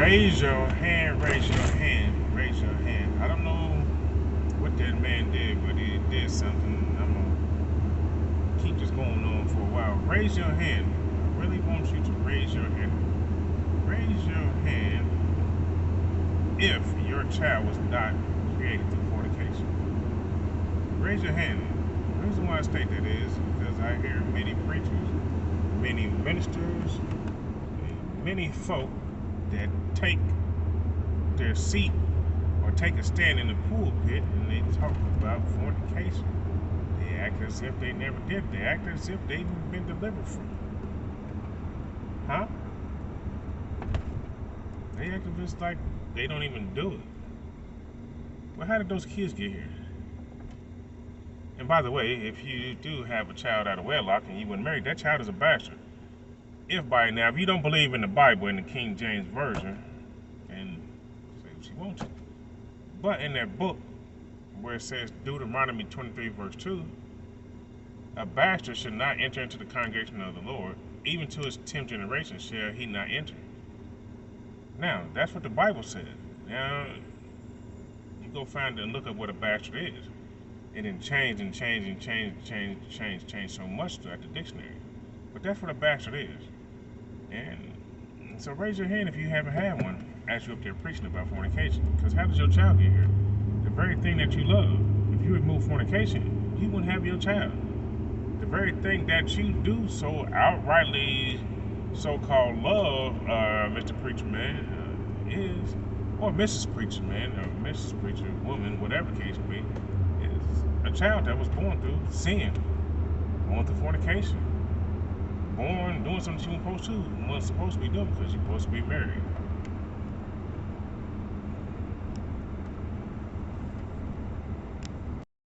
Raise your hand, raise your hand, raise your hand. I don't know what that man did, but he did something. I'm gonna keep this going on for a while. Raise your hand. I really want you to raise your hand. Raise your hand if your child was not created through fornication. Raise your hand. The reason why I state that is because I hear many preachers, many ministers, many folk that take their seat or take a stand in the pulpit and they talk about fornication. They act as if they never did. They act as if they've been delivered from it. Huh? They act as if it's like they don't even do it. Well, how did those kids get here? And by the way, if you do have a child out of wedlock and you weren't married, that child is a bastard. If you don't believe in the Bible in the King James Version, and say what you want to, but in that book where it says Deuteronomy 23 verse 2, a bastard should not enter into the congregation of the Lord, even to his 10th generation shall he not enter. Now, that's what the Bible says. Now, you go find and look up what a bastard is. It didn't change so much throughout the dictionary. But that's what a bastard is. And so raise your hand if you haven't had one as you're up there preaching about fornication. Because how does your child get here? The very thing that you love. If you remove fornication, you wouldn't have your child. The very thing that you do so outrightly so-called love, Mr. Preacher Man, is, or Mrs. Preacher Man, or Mrs. Preacher Woman, whatever the case may be, is a child that was born through sin, born through fornication, born doing something she wasn't supposed to be doing because you're supposed to be married.